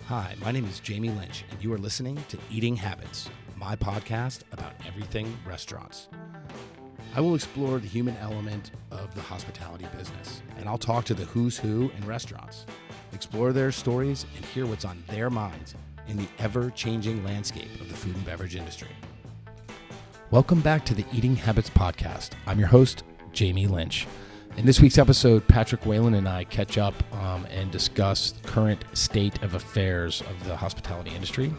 Hi, my name is Jamie Lynch, and you are listening to Eating Habits, my podcast about everything restaurants. I will explore the human element of the hospitality business, and I'll talk to the who's who in restaurants, explore their stories, and hear what's on their minds in the ever-changing landscape of the food and beverage industry. Welcome back to the Eating Habits podcast. I'm your host, Jamie Lynch. In this week's episode, Patrick Whalen and I catch up and discuss the current state of affairs of the hospitality industry,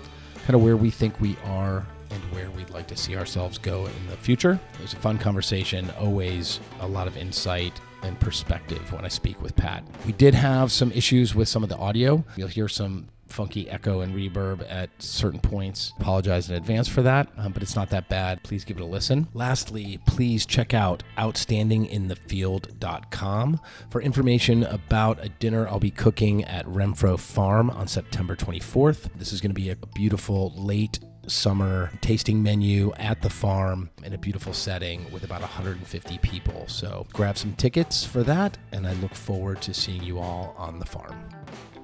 kind of where we think we are and where we'd like to see ourselves go in the future. It was a fun conversation, always a lot of insight and perspective when I speak with Pat. We did have some issues with some of the audio. You'll hear some funky echo and reverb at certain points. Apologize in advance for that, but it's not that bad. Please give it a listen. Lastly, please check out outstandinginthefield.com for information about a dinner I'll be cooking at Renfro Farm on September 24th. This is going to be a beautiful late summer tasting menu at the farm in a beautiful setting with about 150 people. So grab some tickets for that, and I look forward to seeing you all on the farm.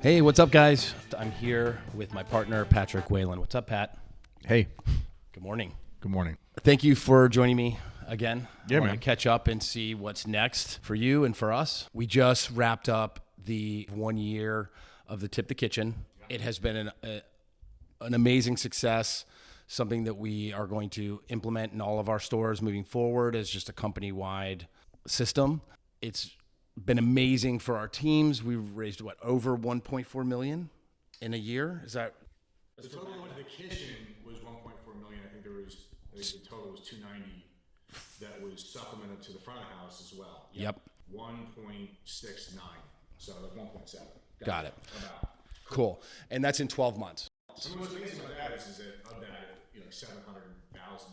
Hey, what's up, guys? I'm here with my partner, Patrick Whalen. What's up, Pat? Hey. Good morning. Good morning. Thank you for joining me again. Yeah, I want man. to catch up and see what's next for you and for us. We just wrapped up the 1 year of the Tip the Kitchen. It has been an amazing success, something that we are going to implement in all of our stores moving forward as just a company-wide system. It's been amazing for our teams. We've raised over 1.4 million in a year. Is that The total of the kitchen was 1.4 million. I think the total was 290 that was supplemented to the front of house as well. Yep. 1.69. So like 1.7. Got it. About. Cool. And that's in 12 months. So what's amazing about that is that of that, $700,000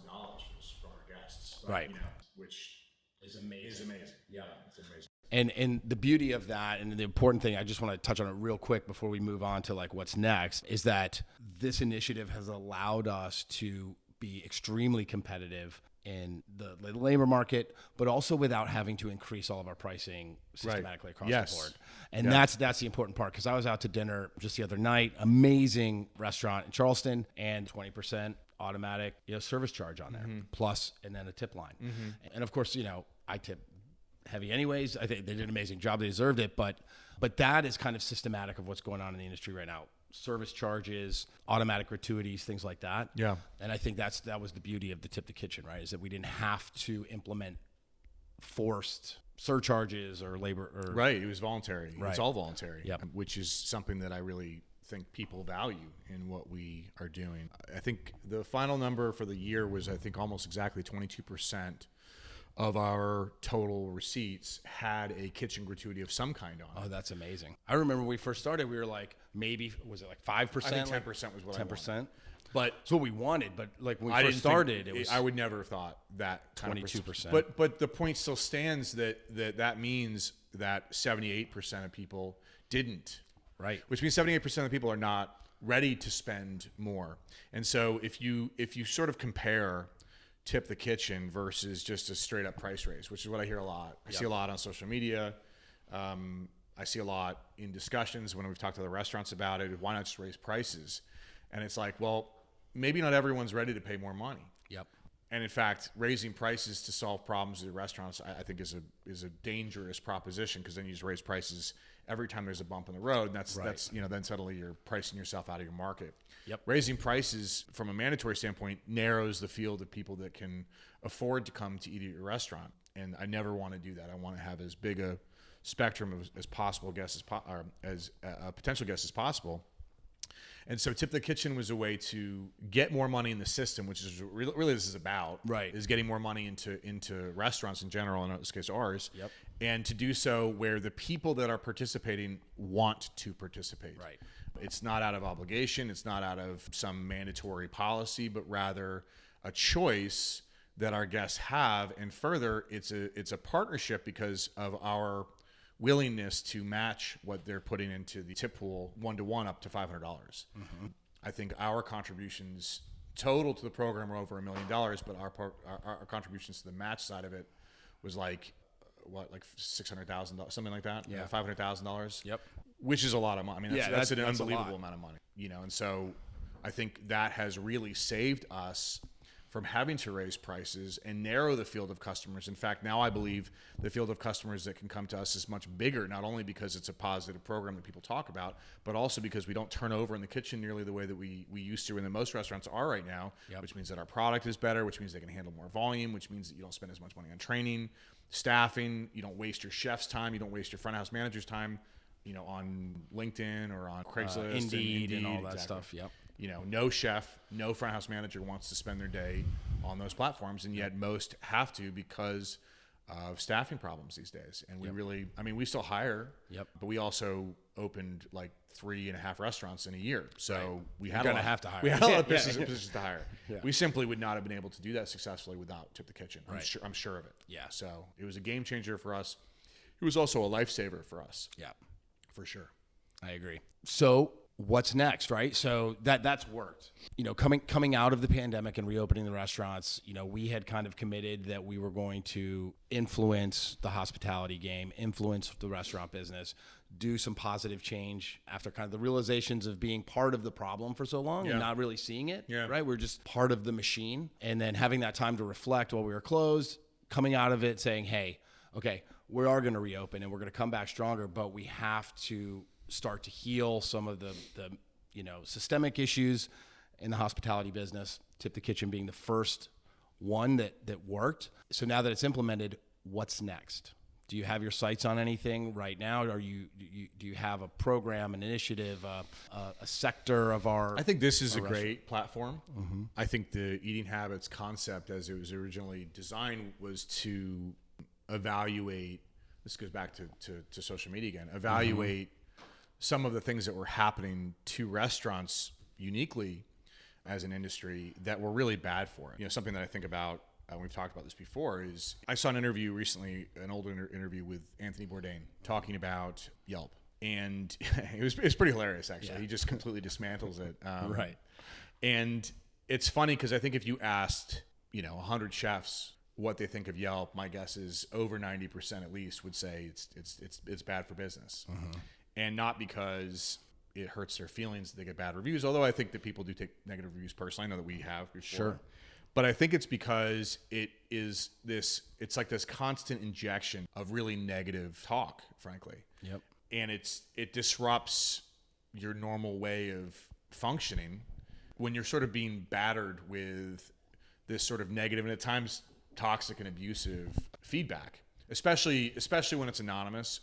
was for our guests. Right. Which Is amazing. Yeah, it's amazing. And the beauty of that, and the important thing, I just want to touch on it real quick before we move on to like what's next, is that this initiative has allowed us to be extremely competitive in the labor market, but also without having to increase all of our pricing systematically across the board. And that's the important part, because I was out to dinner just the other night, amazing restaurant in Charleston, and 20% automatic service charge on there, plus, and then a tip line. And of course, I tip heavy anyways. I think they did an amazing job. They deserved it. But that is kind of systematic of what's going on in the industry right now. Service charges, automatic gratuities, things like that. Yeah. And I think that was the beauty of the Tip the Kitchen, right? Is that we didn't have to implement forced surcharges or labor. Right. It was voluntary. Right. It's all voluntary, Yep. which is something that I really think people value in what we are doing. I think the final number for the year was, almost exactly 22% of our total receipts had a kitchen gratuity of some kind on it. Oh, that's amazing. I remember when we first started, we were like, maybe, was it like 5%? I think 10% was what 10%? But it's what we wanted. But like when we I first started, it was I would never have thought that 22%. But the point still stands that means that 78% of people didn't. Right. Which means 78% of the people are not ready to spend more. And so if you sort of compare Tip the Kitchen versus just a straight up price raise, which is what I hear a lot. I see a lot on social media. I see a lot in discussions when we've talked to the restaurants about it. Why not just raise prices? And it's like, well, maybe not everyone's ready to pay more money. Yep. And in fact, raising prices to solve problems at restaurants, I think is a dangerous proposition, because then you just raise prices every time there's a bump in the road, and that's then suddenly you're pricing yourself out of your market. Yep. Raising prices from a mandatory standpoint narrows the field of people that can afford to come to eat at your restaurant, and I never want to do that. I want to have as big a spectrum as possible guests as potential guests as possible. And so Tip the Kitchen was a way to get more money in the system, which is really this is about, right? Is getting more money into restaurants in general, and in this case ours. Yep. And to do so where the people that are participating want to participate. Right. It's not out of obligation. It's not out of some mandatory policy, but rather a choice that our guests have. And further, it's a partnership because of our willingness to match what they're putting into the tip pool 1-to-1 up to $500. I think our contributions total to the program are over $1 million, but our contributions to the match side of it was like $600,000, something like that. Yeah, $500,000. Yep. which is a lot of money. I mean, that's an that's unbelievable amount of money, and so I think that has really saved us from having to raise prices and narrow the field of customers. In fact, now I believe the field of customers that can come to us is much bigger, not only because it's a positive program that people talk about, but also because we don't turn over in the kitchen nearly the way that we used to and that most restaurants are right now, which means that our product is better, which means they can handle more volume, which means that you don't spend as much money on training, staffing, you don't waste your chef's time, you don't waste your front of house manager's time, on LinkedIn or on Craigslist, Indeed and all that stuff. Yep. No chef, no front house manager wants to spend their day on those platforms, and yet most have to because of staffing problems these days. And we really, we still hire, but we also opened like 3.5 restaurants in a year. So we had a lot of positions to hire. Yeah. We simply would not have been able to do that successfully without Tip the Kitchen. I'm sure of it. Yeah. So it was a game changer for us. It was also a lifesaver for us. Yeah, for sure. I agree. So what's next, right? So that's worked. Coming out of the pandemic and reopening the restaurants, we had kind of committed that we were going to influence the hospitality game, influence the restaurant business, do some positive change after kind of the realizations of being part of the problem for so long and not really seeing it, right? We're just part of the machine. And then having that time to reflect while we were closed, coming out of it saying, hey, okay, we are going to reopen and we're going to come back stronger, but we have to start to heal some of the systemic issues in the hospitality business. Tip the Kitchen being the first one that worked. So now that it's implemented, what's next? Do you have your sights on anything right now? Do you have a program, an initiative, a sector of our? I think this is a great platform. Mm-hmm. I think the Eating Habits concept, as it was originally designed, was to evaluate. This goes back to social media again. Evaluate some of the things that were happening to restaurants uniquely as an industry that were really bad for it. Something that I think about, we've talked about this before, is I saw an interview recently, an old interview with Anthony Bourdain talking about Yelp. And it was pretty hilarious, actually. Yeah. He just completely dismantles it. Right. And it's funny because I think if you asked, 100 chefs what they think of Yelp, my guess is over 90% at least would say it's bad for business. Mm-hmm. And not because it hurts their feelings that they get bad reviews, although I think that people do take negative reviews personally. I know that we have before. Sure. But I think it's because it's like this constant injection of really negative talk, frankly. Yep. And it disrupts your normal way of functioning when you're sort of being battered with this sort of negative and at times toxic and abusive feedback, especially when it's anonymous.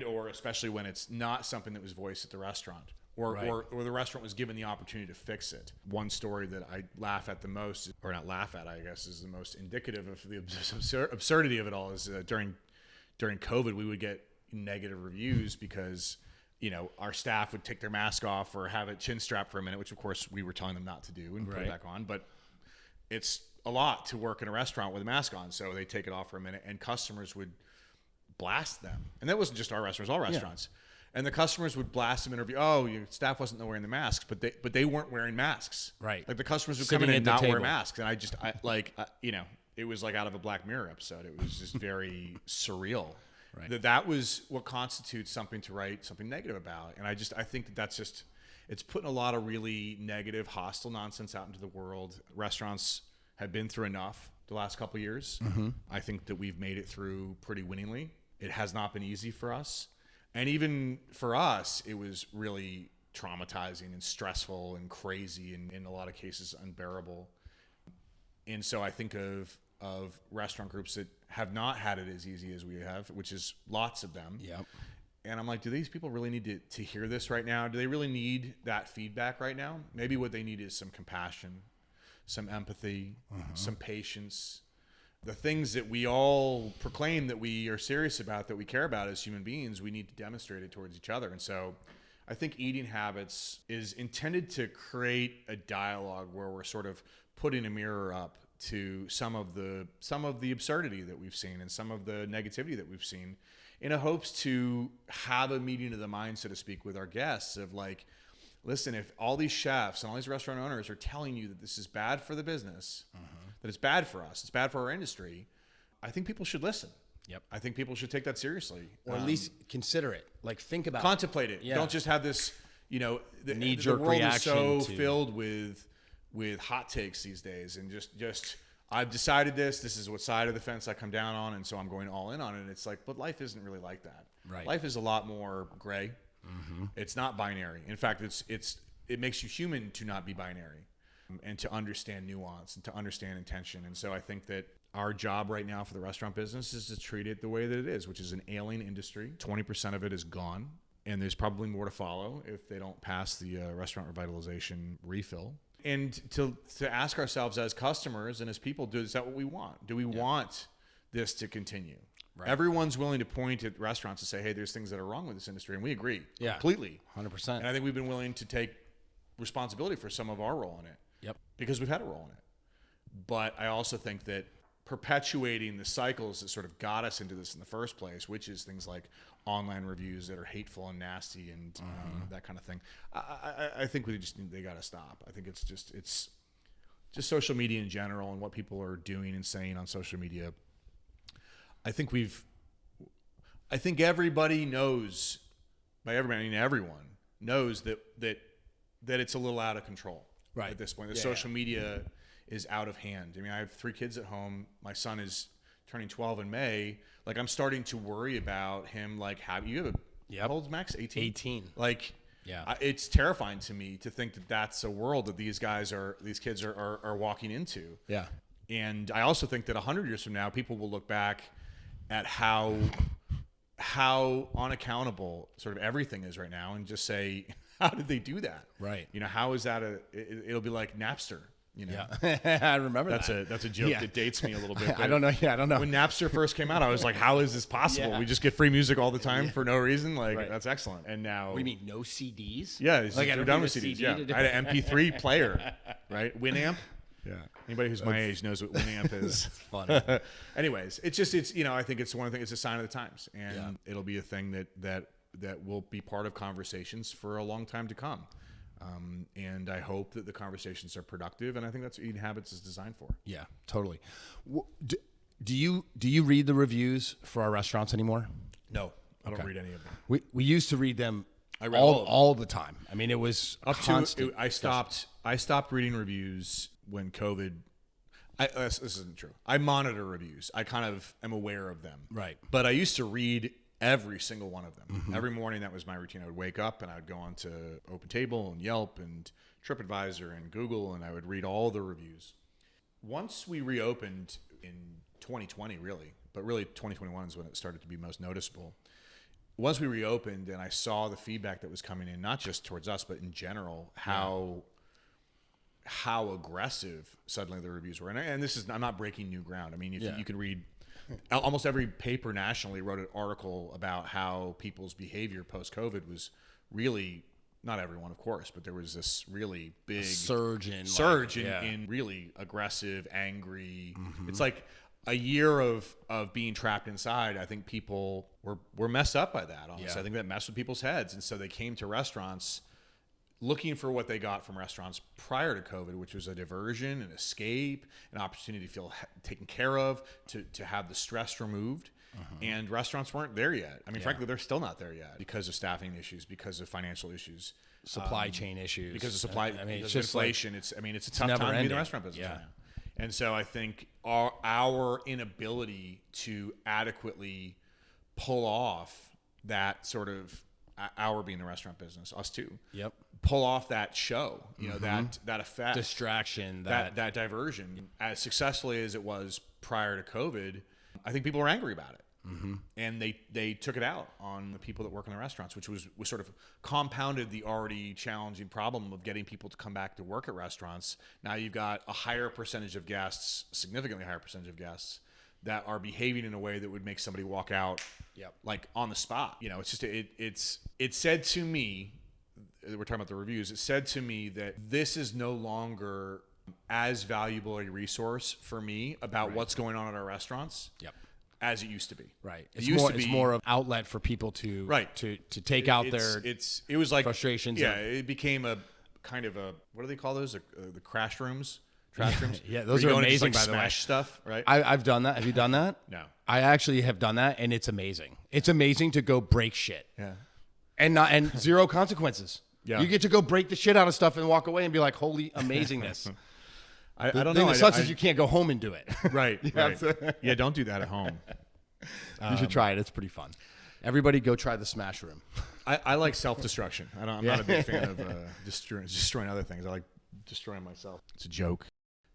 Or especially when it's not something that was voiced at the restaurant or the restaurant was given the opportunity to fix it. One story that I laugh at the most, or not laugh at, I guess, is the most indicative of the absurdity of it all is during COVID, we would get negative reviews because, our staff would take their mask off or have it chin strapped for a minute, which of course we were telling them not to do and put it back on. But it's a lot to work in a restaurant with a mask on. So they take it off for a minute and customers would blast them. And that wasn't just our restaurants, all restaurants. Yeah. And the customers would blast them interview. Oh, your staff wasn't wearing the masks, but they weren't wearing masks. Right. Like the customers would come in and not wear masks. And it was like out of a Black Mirror episode. It was just very surreal. Right. That was what constitutes something to write something negative about. And I think that's just, it's putting a lot of really negative, hostile nonsense out into the world. Restaurants have been through enough the last couple of years. Mm-hmm. I think that we've made it through pretty winningly. It has not been easy for us. And even for us, it was really traumatizing and stressful and crazy and in a lot of cases unbearable. And so I think of restaurant groups that have not had it as easy as we have, which is lots of them. Yep. And I'm like, do these people really need to hear this right now? Do they really need that feedback right now? Maybe what they need is some compassion, some empathy, some patience. The things that we all proclaim that we are serious about, that we care about as human beings, we need to demonstrate it towards each other. And so I think Eating Habits is intended to create a dialogue where we're sort of putting a mirror up to some of the absurdity that we've seen and some of the negativity that we've seen, in a hopes to have a meeting of the mind, so to speak, with our guests of like, listen, if all these chefs and all these restaurant owners are telling you that this is bad for the business, that it's bad for us, it's bad for our industry, I think people should listen. Yep. I think people should take that seriously. Or at least consider it. Like, think about contemplate it. Yeah. Don't just have this, the knee-jerk world is reaction so to- filled with hot takes these days, and just I've decided this is what side of the fence I come down on, and so I'm going all in on it. And it's like, but life isn't really like that. Right. Life is a lot more gray. It's not binary. In fact, it makes you human to not be binary, and to understand nuance and to understand intention. And so I think that our job right now for the restaurant business is to treat it the way that it is, which is an ailing industry. 20% of it is gone, and there's probably more to follow if they don't pass the restaurant revitalization refill. And to ask ourselves as customers and as people, is that what we want? Do we want this to continue? Right. Everyone's willing to point at restaurants and say, hey, there's things that are wrong with this industry, and we agree completely. 100%. And I think we've been willing to take responsibility for some of our role in it. Yep. Because we've had a role in it. But I also think that perpetuating the cycles that sort of got us into this in the first place, which is things like online reviews that are hateful and nasty and that kind of thing, I think they got to stop. I think it's just social media in general and what people are doing and saying on social media. I think everybody knows, by everybody, I mean everyone knows that it's a little out of control at this point. The social media is out of hand. I mean, I have 3 kids at home. My son is turning 12 in May. Like, I'm starting to worry about him. Like, how old's Max? 18? 18. Like, it's terrifying to me to think that that's a world that these kids are walking into. Yeah. And I also think that 100 years from now, people will look back at how unaccountable sort of everything is right now and just say, how did they do that? Right. How is that it'll be like Napster. Yeah. I remember that's a joke that dates me a little bit. I don't know. Yeah, I don't know. When Napster first came out, I was like, how is this possible? Yeah. We just get free music all the time for no reason. Like, that's excellent. And now, what do you mean, no CDs? Yeah, like, we're done with CDs. Yeah, I had an MP3 player, right? Winamp. Yeah. Anybody who's my age knows what Winamp is. Funny. Anyways, I think it's one thing. It's a sign of the times, and it'll be a thing that will be part of conversations for a long time to come. And I hope that the conversations are productive, and I think that's what Eating Habits is designed for. Yeah, totally. Do you read the reviews for our restaurants anymore? No, I don't read any of them. We used to read them I read all the time. I mean, it was constant. I stopped reading reviews when COVID. This isn't true. I monitor reviews. I kind of am aware of them. Right. But I used to read every single one of them. Every morning, that was my routine. I would wake up and I would go on to OpenTable and Yelp and TripAdvisor and Google, and I would read all the reviews. Once we reopened in 2020, but really 2021 is when it started to be most noticeable. Once we reopened and I saw the feedback that was coming in, not just towards us, but in general, how aggressive suddenly the reviews were. And I'm not breaking new ground. I mean, you can read, almost every paper nationally wrote an article about how people's behavior post-COVID was really, not everyone, of course, but there was this really big surge in really aggressive, angry. It's like a year of being trapped inside. I think people were messed up by that, honestly. I think that messed with people's heads. And so they came to restaurants looking for what they got from restaurants prior to COVID, which was a diversion, an escape, an opportunity to feel taken care of, to have the stress removed. And restaurants weren't there yet. I mean, frankly, they're still not there yet because of staffing issues, because of financial issues, supply chain issues, because of supply. I mean, it's just just inflation. Like, it's a tough time to be in the restaurant business right now. And so I think our inability to adequately pull off that sort of, our being the restaurant business, us too. Yep. Pull off that show, that effect, distraction, that diversion, as successfully as it was prior to COVID. I think people are angry about it. And they took it out on the people that work in the restaurants, which was sort of compounded the already challenging problem of getting people to come back to work at restaurants. Now you've got a higher percentage of guests, significantly higher percentage of guests, that are behaving in a way that would make somebody walk out like on the spot. It's just it said to me, we're talking about the reviews, it said to me that this is no longer as valuable a resource for me about what's going on at our restaurants as it used to be. Right. It's more of outlet for people to to take out their it was like frustrations. Yeah, it became a kind of a, what do they call those? The crash rooms, trash rooms. Yeah, those Where are you go and just, amazing, like, by the way. smash stuff, right? I've done that. Have you done that? No. I actually have done that, and it's amazing. It's amazing to go break shit. Yeah. And zero consequences. Yeah. You get to go break the shit out of stuff and walk away and be like, holy amazingness. I The don't thing know. that sucks is you can't go home and do it. Right. Right. Yeah. Don't do that at home. You should try it. It's pretty fun. Everybody go try the smash room. I like self-destruction. I'm not a big fan of destroying other things. I like destroying myself. It's a joke.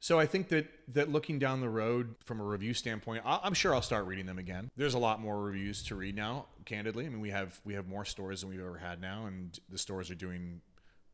So I think that looking down the road from a review standpoint, I'm sure I'll start reading them again. There's a lot more reviews to read now, candidly. I mean, we have more stores than we've ever had now, and the stores are doing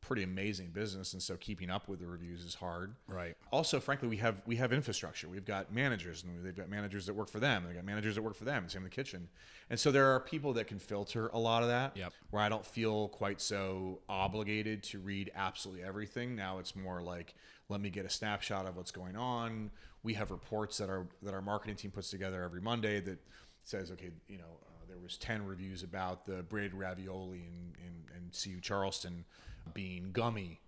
pretty amazing business, and so keeping up with the reviews is hard. Right. Also, frankly, we have infrastructure. We've got managers, and they've got managers that work for them. They've got managers that work for them. Same in the kitchen. And so there are people that can filter a lot of that. Yep. Where I don't feel quite so obligated to read absolutely everything. Now it's more like, let me get a snapshot of what's going on. We have reports that our marketing team puts together every Monday that says, okay, there was 10 reviews about the braided ravioli in CU Charleston being gummy.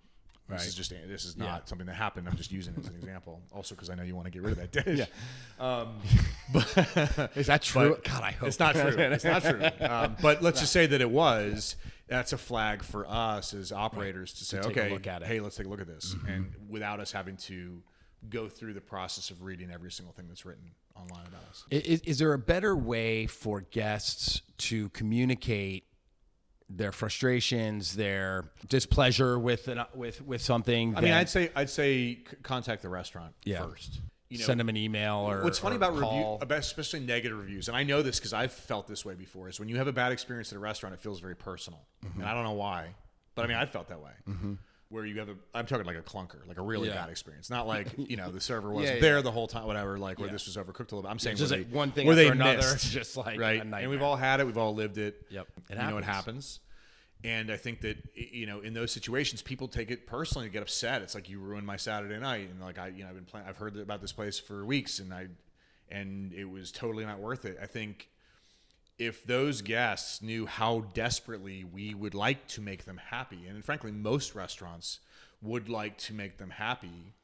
Right. This is not something that happened. I'm just using it as an example. Also, because I know you want to get rid of that dish. But is that true? God, I hope it's not true. It's not true. But let's just say that it was. That's a flag for us as operators to say, take a look at it. Hey, let's take a look at this, and without us having to go through the process of reading every single thing that's written online about us. Is there a better way for guests to communicate their frustrations, their displeasure with something? I mean, I'd say contact the restaurant Yeah. first. Send them an email or what's funny about call. especially negative reviews, and I know this because I've felt this way before, is when you have a bad experience at a restaurant, it feels very personal, and I don't know why, but I mean, I felt that way. Where you have I'm talking like a clunker, like a really bad experience, not like the server wasn't there the whole time, whatever, like where this was overcooked a little bit. I'm saying just where like one thing where after they another, missed, just like right, a nightmare. and we've all had it, we've all lived it. Yep, it happens. And I think that in those situations, people take it personally and get upset. It's like, you ruined my Saturday night, and like I've heard about this place for weeks, and it was totally not worth it. I think if those guests knew how desperately we would like to make them happy, and frankly, most restaurants would like to make them happy,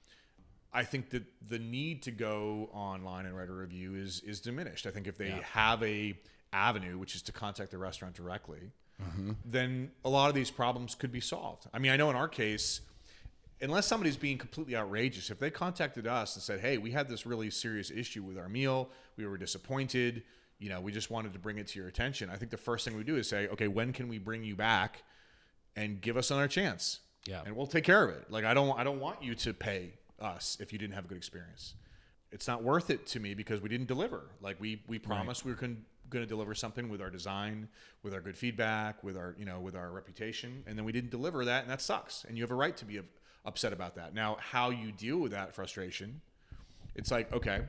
I think that the need to go online and write a review is diminished. I think if they have a avenue, which is to contact the restaurant directly, then a lot of these problems could be solved. I mean, I know in our case, unless somebody's being completely outrageous, if they contacted us and said, hey, we had this really serious issue with our meal, we were disappointed, we just wanted to bring it to your attention, I think the first thing we do is say, okay, when can we bring you back and give us another chance? Yeah. And we'll take care of it. Like, I don't want you to pay us if you didn't have a good experience. It's not worth it to me because we didn't deliver. Like, we promised we were going to deliver something with our design, with our good feedback, with our with our reputation, and then we didn't deliver that, and that sucks. And you have a right to be upset about that. Now, how you deal with that frustration, it's like, okay,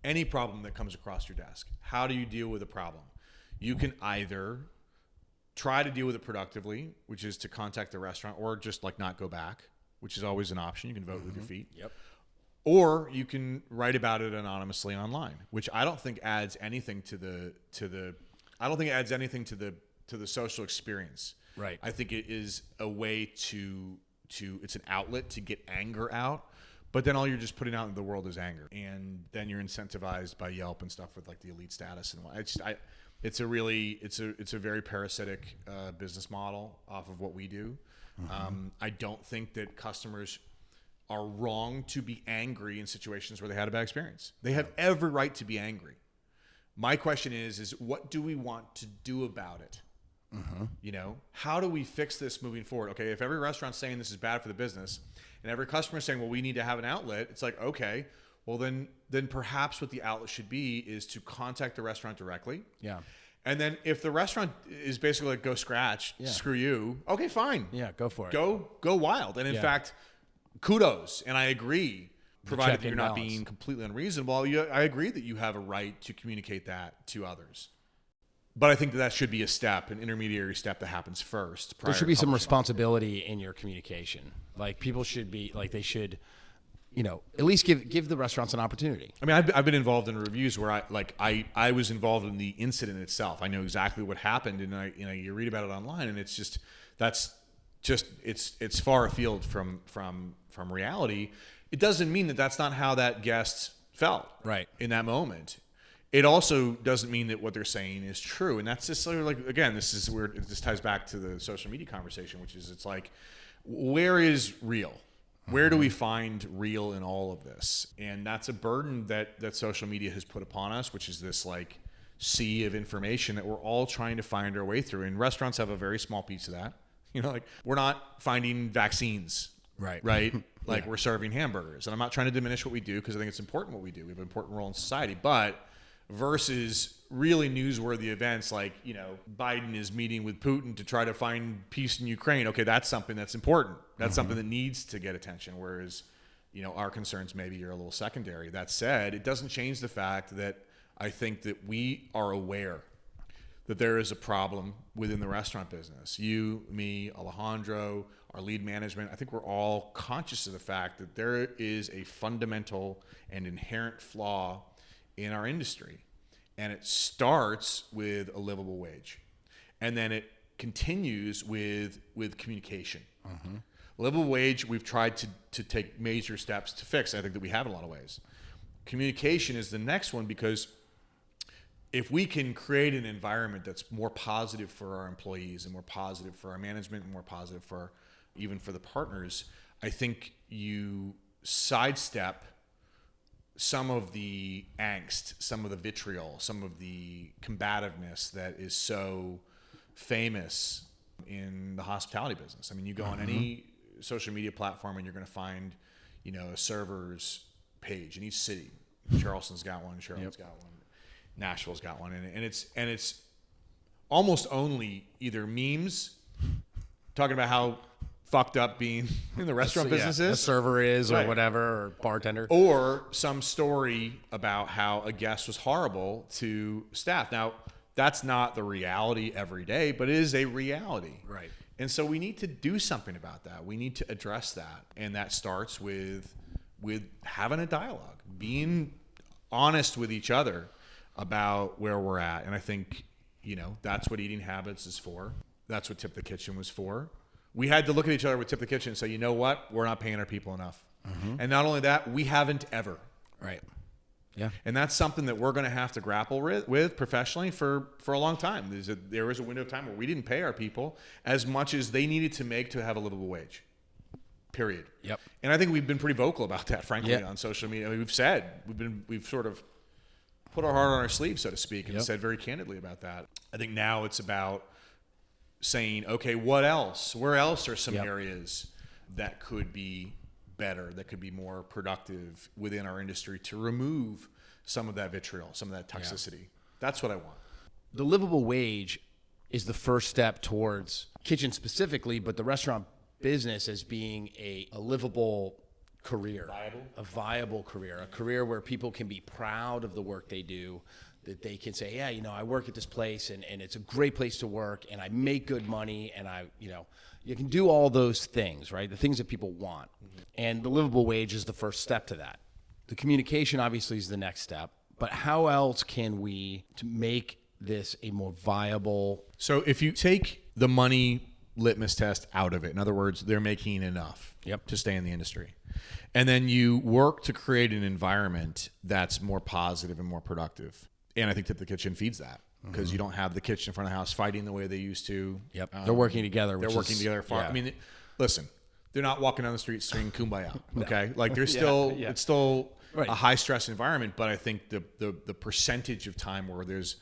any problem that comes across your desk, how do you deal with a problem? You can either try to deal with it productively, which is to contact the restaurant, or just like not go back, which is always an option. You can vote with your feet. Yep. Or you can write about it anonymously online, which I don't think adds anything to the social experience. Right. I think it is a way to it's an outlet to get anger out, but then all you're just putting out in the world is anger, and then you're incentivized by Yelp and stuff with like the elite status and what. It's a very parasitic business model off of what we do. I don't think that customers are wrong to be angry in situations where they had a bad experience. They have every right to be angry. My question is what do we want to do about it? How do we fix this moving forward? Okay, if every restaurant's saying this is bad for the business, and every customer is saying, well, we need to have an outlet, it's like, okay, well then perhaps what the outlet should be is to contact the restaurant directly. Yeah. And then if the restaurant is basically like, go scratch, screw you, okay, fine. Yeah, go for it. Go wild. And in fact, kudos. And I agree, provided that you're not being completely unreasonable, I agree that you have a right to communicate that to others. But I think that should be a step, an intermediary step that happens first. There should be some responsibility in your communication. Like, people should be, like, they should, at least give the restaurants an opportunity. I mean, I've been involved in reviews where I was involved in the incident itself. I know exactly what happened, and you read about it online, and it's just, that's just it's far afield from reality. It doesn't mean that that's not how that guest felt Right. in that moment. It also doesn't mean that what they're saying is true. And that's just sort of like, again, this is where this ties back to the social media conversation, which is, it's like, where is real? Where do we find real in all of this? And that's a burden that social media has put upon us, which is this like sea of information that we're all trying to find our way through. And restaurants have a very small piece of that. You know, like, we're not finding vaccines, Right. Like we're serving hamburgers. And I'm not trying to diminish what we do, because I think it's important what we do. We have an important role in society. But versus really newsworthy events like, you know, Biden is meeting with Putin to try to find peace in Ukraine. Okay, that's something that's important. That's something that needs to get attention. Whereas, you know, our concerns maybe are a little secondary. That said, it doesn't change the fact that I think that we are aware that there is a problem within the restaurant business. You, me, Alejandro, our lead management, I think we're all conscious of the fact that there is a fundamental and inherent flaw in our industry. And it starts with a livable wage. And then it continues with communication. Livable wage, we've tried to take major steps to fix. I think that we have in a lot of ways. Communication is the next one, because if we can create an environment that's more positive for our employees and more positive for our management and more positive for even for the partners, I think you sidestep some of the angst, some of the vitriol, some of the combativeness that is so famous in the hospitality business. I mean, you go on any social media platform and you're going to find, you know, a server's page in each city. Charleston's got one, Charlotte's got one, Nashville's got one, and it's almost only either memes talking about how fucked up being in the restaurant business is, a server is, Right. or whatever, or bartender, or some story about how a guest was horrible to staff. Now, that's not the reality every day, but it is a reality. Right. And so we need to do something about that. We need to address that. And that starts with having a dialogue, being honest with each other about where we're at. And I think, you know, that's what Eating Habits is for. That's what Tip the Kitchen was for. We had to look at each other with Tip the Kitchen and say, you know what? We're not paying our people enough. And not only that, we haven't ever. Right. Yeah. And that's something that we're going to have to grapple with professionally for a long time. There was a window of time where we didn't pay our people as much as they needed to make to have a livable wage. Period. Yep. And I think we've been pretty vocal about that, frankly, on social media. I mean, we've sort of put our heart on our sleeve, so to speak, and said very candidly about that. I think now it's about saying, okay, what else? Where else are some areas that could be better, that could be more productive within our industry to remove some of that vitriol, some of that toxicity? That's what I want. The livable wage is the first step towards kitchen specifically, but the restaurant business as being a livable career, a viable career, a career where people can be proud of the work they do, that they can say, yeah, you know, I work at this place and it's a great place to work and I make good money and you can do all those things, right? The things that people want. And the livable wage is the first step to that. The communication obviously is the next step, but how else can we to make this a more viable? So if you take the money litmus test out of it, in other words, they're making enough to stay in the industry, and then you work to create an environment that's more positive and more productive. And I think that the kitchen feeds that, because you don't have the kitchen in front of the house fighting the way they used to. They're working together. They're working together. I mean, listen, they're not walking down the street singing Kumbaya. Okay, like they're still it's still a high stress environment. But I think the percentage of time where there's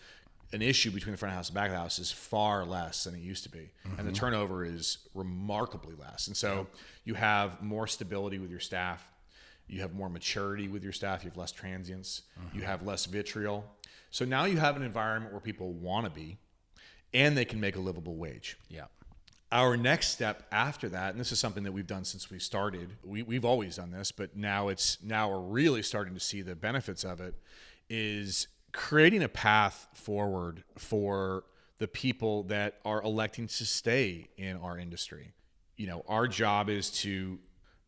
an issue between the front of the house and back of the house is far less than it used to be, and the turnover is remarkably less. And so you have more stability with your staff. You have more maturity with your staff. You have less transients. You have less vitriol. So now you have an environment where people want to be, and they can make a livable wage. Yeah. Our next step after that, and this is something that we've done since we started. We've always done this, but now we're really starting to see the benefits of it, is creating a path forward for the people that are electing to stay in our industry. You know, our job is to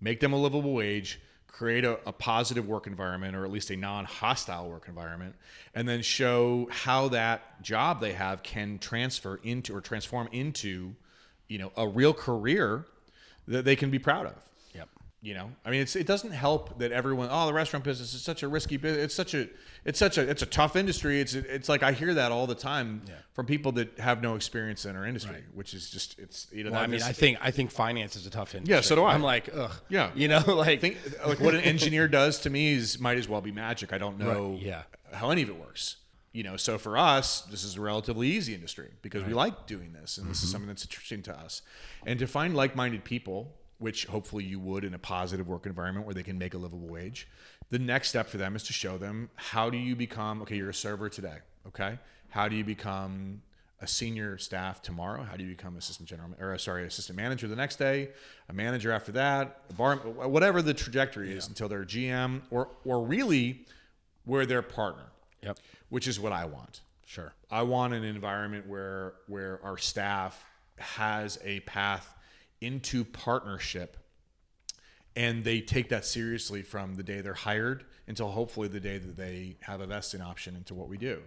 make them a livable wage, create a positive work environment, or at least a non-hostile work environment, and then show how that job they have can transform into a real career that they can be proud of. Yep. I mean, it doesn't help that everyone, the restaurant business is such a risky business. It's a tough industry. It's like, I hear that all the time from people that have no experience in our industry, which is just, I think finance is a tough industry. Yeah. So do I. I'm like, ugh. Yeah. Think like what an engineer does to me might as well be magic. I don't know how any of it works. So for us, this is a relatively easy industry because we like doing this, and this is something that's interesting to us. And to find like-minded people, which hopefully you would in a positive work environment where they can make a livable wage, the next step for them is to show them, how do you become, you're a server today, okay? How do you become a senior staff tomorrow? How do you become assistant manager the next day, a manager after that, a bar, whatever the trajectory is until they're GM or really where they're partner. Yep. Which is what I want. Sure. I want an environment where our staff has a path into partnership, and they take that seriously from the day they're hired until hopefully the day that they have a vesting option into what we do.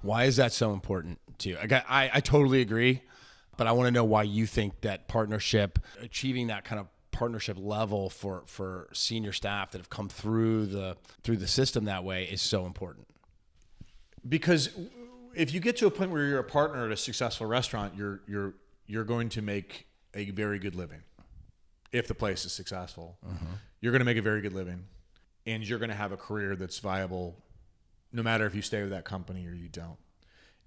Why is that so important to you? I totally agree, but I want to know why you think that partnership, achieving that kind of partnership level for senior staff that have come through the system that way is so important. Because if you get to a point where you're a partner at a successful restaurant, you're going to make a very good living. If the place is successful, you're going to make a very good living, and you're going to have a career that's viable, no matter if you stay with that company or you don't.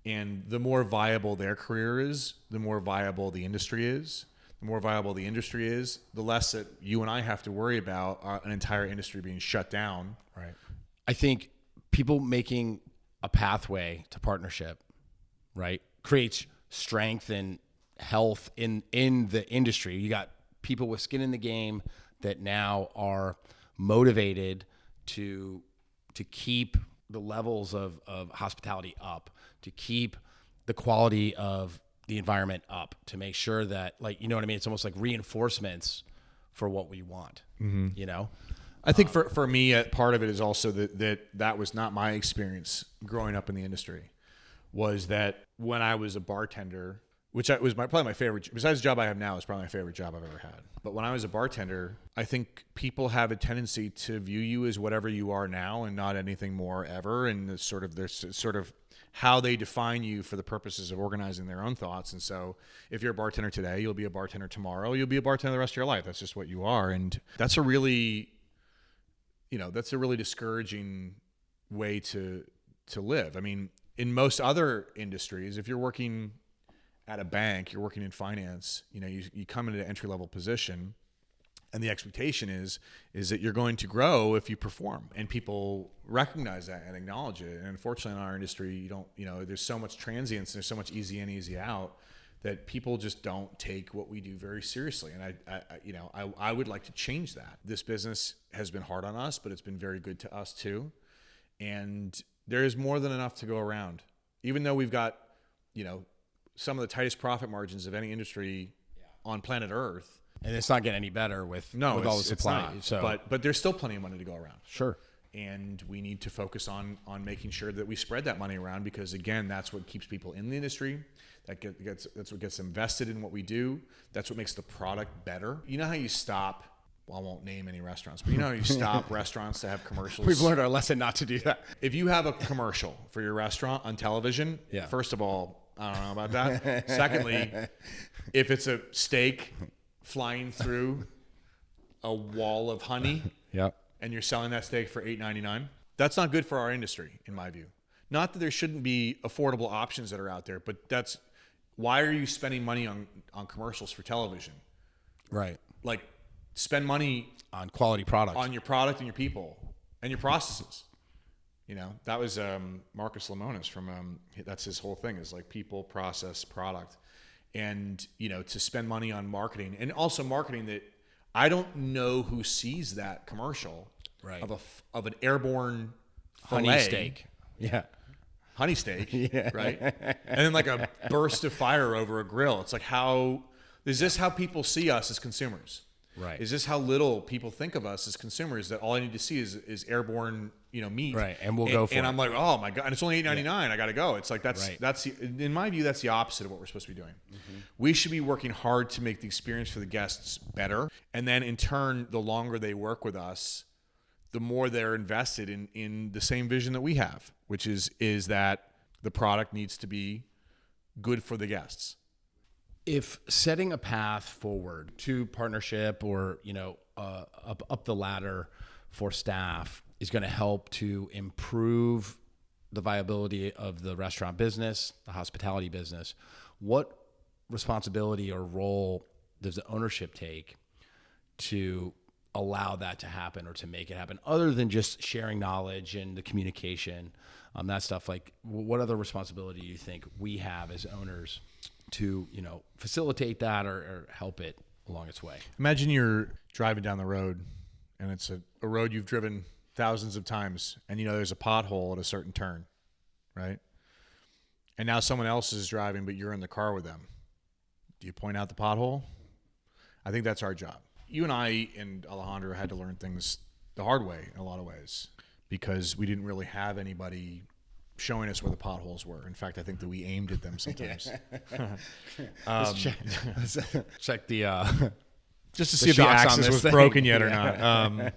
And the more viable their career is, the more viable the industry is. The more viable the industry is, the less that you and I have to worry about an entire industry being shut down. Right. I think people making a pathway to partnership, right, creates strength and health in the industry. You got people with skin in the game that now are motivated to keep the levels of hospitality up, to keep the quality of the environment up, to make sure that, like, you know what I mean? It's almost like reinforcements for what we want, I think for me, part of it is also that was not my experience growing up in the industry. Was that when I was a bartender, which was probably my favorite, besides the job I have now, is probably my favorite job I've ever had. But when I was a bartender, I think people have a tendency to view you as whatever you are now and not anything more ever. And there's sort of how they define you for the purposes of organizing their own thoughts. And so if you're a bartender today, you'll be a bartender tomorrow. You'll be a bartender the rest of your life. That's just what you are. And that's a really discouraging way to live. I mean, in most other industries, if you're working at a bank, you're working in finance, you come into an entry-level position, and the expectation is that you're going to grow if you perform, and people recognize that and acknowledge it. And unfortunately, in our industry, you don't, there's so much transience, there's so much easy in, easy out, that people just don't take what we do very seriously. And I would like to change that. This business has been hard on us, but it's been very good to us too. And there is more than enough to go around. Even though we've got, some of the tightest profit margins of any industry on planet Earth. And it's not getting any better with all the supply. But there's still plenty of money to go around. Sure. And we need to focus on making sure that we spread that money around, because again, that's what keeps people in the industry. That's what gets invested in what we do. That's what makes the product better. You know how you stop, well, I won't name any restaurants, but you know how you stop restaurants to have commercials? We've learned our lesson not to do that. If you have a commercial for your restaurant on television, first of all, I don't know about that. Secondly, if it's a steak flying through a wall of honey, and you're selling that steak for $8.99, that's not good for our industry, in my view. Not that there shouldn't be affordable options that are out there, but why are you spending money on commercials for television? Right. Like, spend money on quality product, on your product and your people and your processes. That was Marcus Lemonis from, that's his whole thing, is like people, process, product. And, to spend money on marketing, and also marketing that I don't know who sees that commercial of an airborne honey filet, steak. Yeah. Honey steak, right? And then like a burst of fire over a grill. It's like, is this how people see us as consumers? Right. Is this how little people think of us as consumers, that all I need to see is airborne, meat. Right. And we'll go for it. And I'm like, oh my God, and it's only $8.99. I got to go. It's like, Right. in my view, that's the opposite of what we're supposed to be doing. We should be working hard to make the experience for the guests better. And then in turn, the longer they work with us, the more they're invested in the same vision that we have, which is that the product needs to be good for the guests. If setting a path forward to partnership or, up the ladder for staff is going to help to improve the viability of the restaurant business, the hospitality business, what responsibility or role does the ownership take to allow that to happen or to make it happen, other than just sharing knowledge and the communication, that stuff? Like, what other responsibility do you think we have as owners to, facilitate that or help it along its way? Imagine you're driving down the road and it's a road you've driven thousands of times, and there's a pothole at a certain turn, right? And now someone else is driving, but you're in the car with them. Do you point out the pothole? I think that's our job. You and I and Alejandro had to learn things the hard way in a lot of ways, because we didn't really have anybody showing us where the potholes were. In fact, I think that we aimed at them sometimes. Check the just to see if the axis was broken yet or not.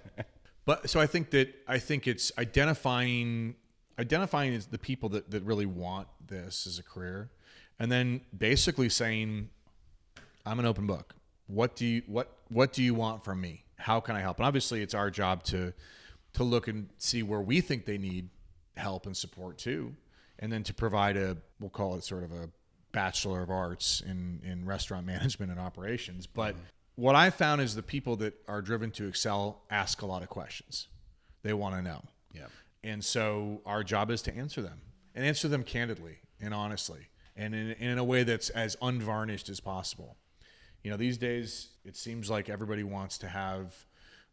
But so I think it's identifying is the people that really want this as a career, and then basically saying, I'm an open book. What do you want from me? How can I help? And obviously it's our job to look and see where we think they need help and support too, and then to provide we'll call it sort of a Bachelor of Arts in restaurant management and operations. But what I found is the people that are driven to excel ask a lot of questions. They want to know. Yeah. And so our job is to answer them, and answer them candidly and honestly, and in a way that's as unvarnished as possible. These days it seems like everybody wants to have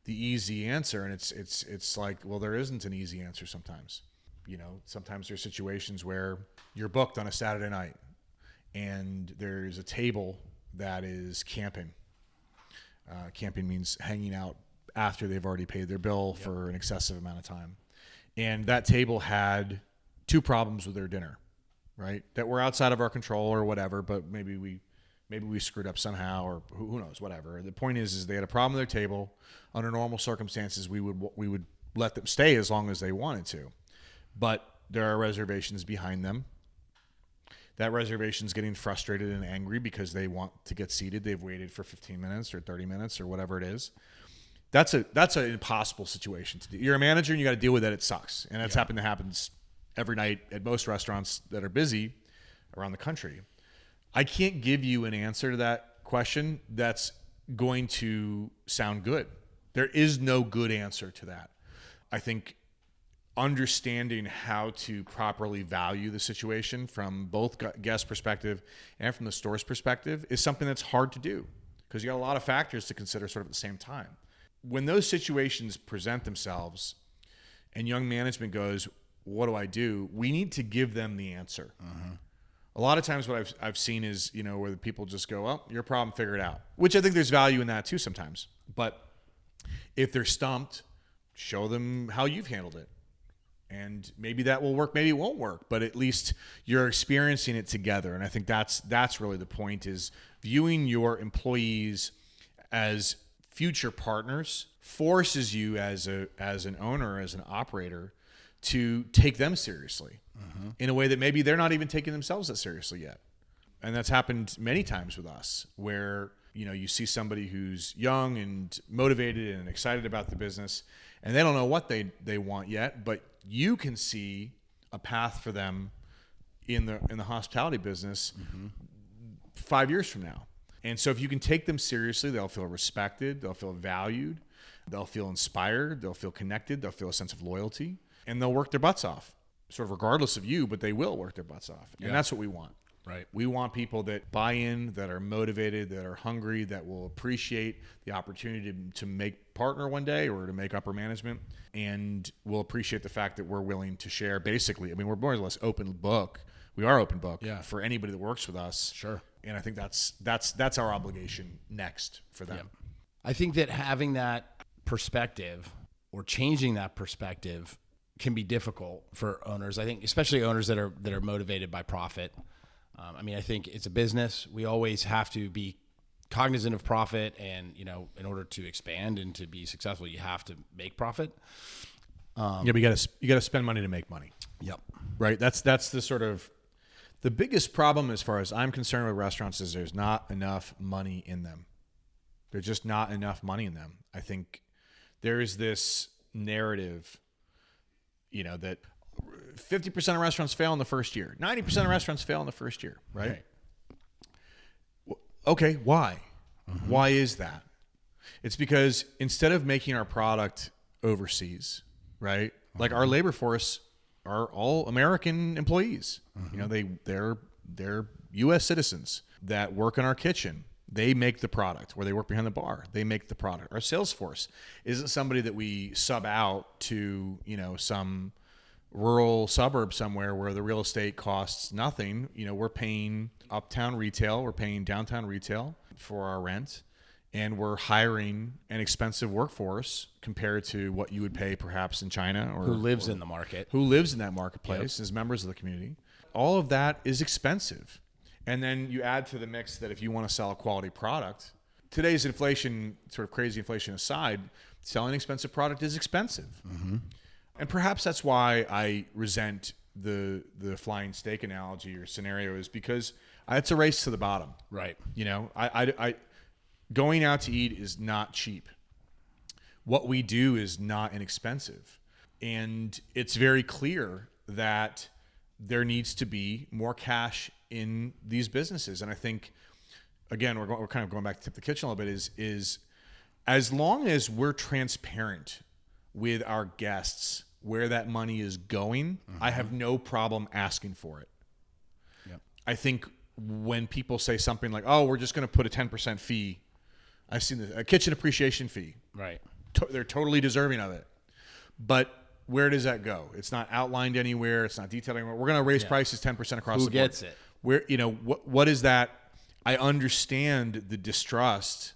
the easy answer, and it's like, well, there isn't an easy answer sometimes. Sometimes there's situations where you're booked on a Saturday night and there's a table that is camping. Camping means hanging out after they've already paid their bill for an excessive amount of time. And that table had two problems with their dinner, right? That were outside of our control or whatever, but maybe we screwed up somehow, or who knows, whatever. The point is they had a problem with their table. Under normal circumstances, we would let them stay as long as they wanted to. But there are reservations behind them. That reservation's getting frustrated and angry because they want to get seated. They've waited for 15 minutes or 30 minutes or whatever it is. That's an impossible situation to do. You're a manager and you got to deal with that. It sucks. And that's happens every night at most restaurants that are busy around the country. I can't give you an answer to that question that's going to sound good. There is no good answer to that. I think understanding how to properly value the situation from both guest perspective and from the store's perspective is something that's hard to do, because you got a lot of factors to consider sort of at the same time. When those situations present themselves and young management goes, what do I do? We need to give them the answer. A lot of times what I've seen is, where the people just go, well, your problem, figure it out, which I think there's value in that too sometimes. But if they're stumped, show them how you've handled it. And maybe that will work, maybe it won't work, but at least you're experiencing it together. And I think that's really the point, is viewing your employees as future partners forces you as an owner, as an operator, to take them seriously in a way that maybe they're not even taking themselves that seriously yet. And that's happened many times with us, where you see somebody who's young and motivated and excited about the business, and they don't know what they want yet, but you can see a path for them in the hospitality business 5 years from now. And so if you can take them seriously, they'll feel respected, they'll feel valued, they'll feel inspired, they'll feel connected, they'll feel a sense of loyalty, and they'll work their butts off, sort of regardless of you, but they will work their butts off. And that's what we want. Right. We want people that buy in, that are motivated, that are hungry, that will appreciate the opportunity to make partner one day or to make upper management, and will appreciate the fact that we're willing to share. Basically, I mean, we're more or less open book. We are open book for anybody that works with us. Sure. And I think that's our obligation next for them. I think that having that perspective or changing that perspective can be difficult for owners. I think especially owners that are motivated by profit. I mean, I think it's a business. We always have to be cognizant of profit, and in order to expand and to be successful, you have to make profit. But you got to spend money to make money. Yep. Right. That's the sort of the biggest problem as far as I'm concerned with restaurants is there's not enough money in them. There's just not enough money in them. I think there is this narrative, that 50% of restaurants fail in the first year. 90% of restaurants fail in the first year, right? Okay, why? Mm-hmm. Why is that? It's because instead of making our product overseas, right? Mm-hmm. Like our labor force are all American employees. Mm-hmm. They're U.S. citizens that work in our kitchen. They make the product, where they work behind the bar. They make the product. Our sales force isn't somebody that we sub out to, some rural suburb somewhere where the real estate costs nothing. We're paying uptown retail, we're paying downtown retail for our rent, and we're hiring an expensive workforce compared to what you would pay perhaps in China or who lives in the market, who lives in that marketplace as members of the community. All of that is expensive. And then you add to the mix that if you want to sell a quality product, today's inflation, sort of crazy inflation aside, selling expensive product is expensive. Mm-hmm. And perhaps that's why I resent the flying steak analogy or scenario, is because it's a race to the bottom. Right. I going out to eat is not cheap. What we do is not inexpensive. And it's very clear that there needs to be more cash in these businesses. And I think, again, we're kind of going back to Tip the Kitchen a little bit, is as long as we're transparent with our guests where that money is going, mm-hmm. I have no problem asking for it. Yep. I think when people say something like, oh, we're just going to put a 10% fee, I've seen a kitchen appreciation fee. Right. They're totally deserving of it. But where does that go? It's not outlined anywhere. It's not detailed anywhere. We're going to raise prices 10% across the board. Who gets it? Where, what is that? I understand the distrust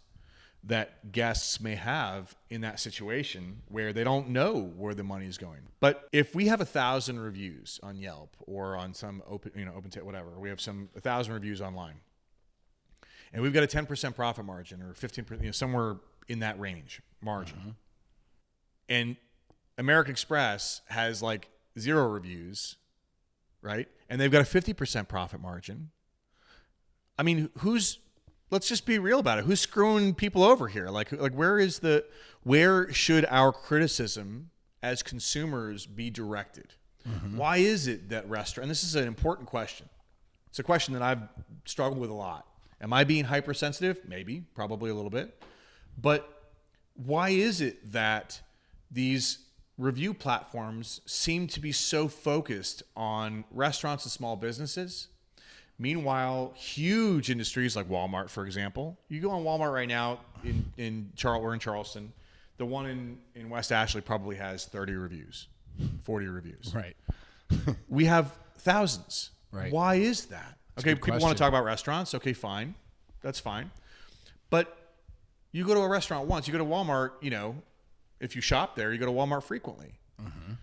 that guests may have in that situation where they don't know where the money is going. But if we have 1,000 reviews on Yelp or on some whatever, we have 1,000 reviews online, and we've got a 10% profit margin or 15%, somewhere in that range margin, mm-hmm. and American Express has like 0 reviews, right? And they've got a 50% profit margin. I mean, let's just be real about it. Who's screwing people over here? Like where should our criticism as consumers be directed? Mm-hmm. Why is it that and this is an important question. It's a question that I've struggled with a lot. Am I being hypersensitive? Maybe, probably a little bit. But why is it that these review platforms seem to be so focused on restaurants and small businesses? Meanwhile, huge industries like Walmart, for example, you go on Walmart right now we're in Charleston. The one in West Ashley probably has 30 reviews, 40 reviews. Right. We have thousands. Right. Why is that? Okay, people want to talk about restaurants. Okay, fine. That's fine. But you go to a restaurant once, you go to Walmart, if you shop there, you go to Walmart frequently. Mm-hmm.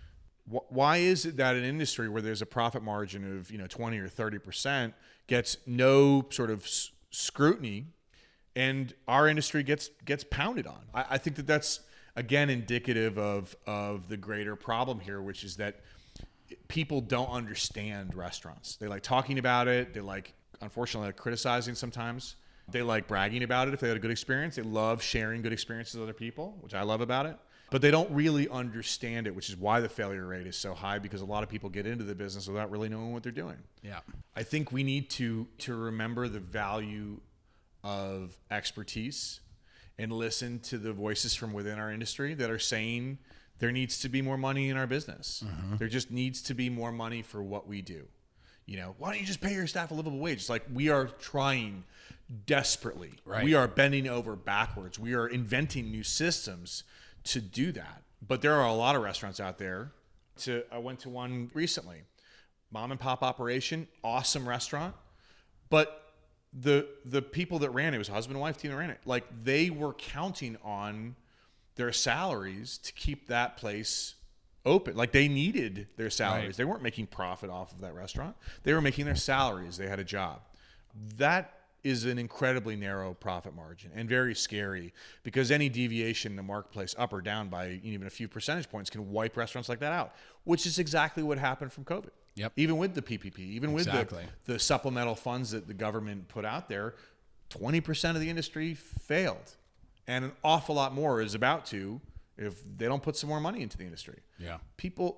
Why is it that an industry where there's a profit margin of 20 or 30% gets no sort of scrutiny, and our industry gets pounded on? I think that's again indicative of the greater problem here, which is that people don't understand restaurants. They like talking about it. They like, unfortunately, criticizing sometimes. They like bragging about it if they had a good experience. They love sharing good experiences with other people, which I love about it. But they don't really understand it, which is why the failure rate is so high, because a lot of people get into the business without really knowing what they're doing. Yeah. I think we need to remember the value of expertise and listen to the voices from within our industry that are saying there needs to be more money in our business. Mm-hmm. There just needs to be more money for what we do. Why don't you just pay your staff a livable wage? It's like we are trying desperately. Right. We are bending over backwards. We are inventing new systems to do that. But there are a lot of restaurants out there. I went to one recently. Mom and pop operation, awesome restaurant. But the people that ran it was a husband and wife team that ran it. Like they were counting on their salaries to keep that place open. Like they needed their salaries. Right. They weren't making profit off of that restaurant. They were making their salaries. They had a job. That is an incredibly narrow profit margin and very scary, because any deviation in the marketplace up or down by even a few percentage points can wipe restaurants like that out, which is exactly what happened from COVID. Yep. Even with the PPP, even with Exactly. the supplemental funds that the government put out there, 20% of the industry failed. And an awful lot more is about to if they don't put some more money into the industry. Yeah.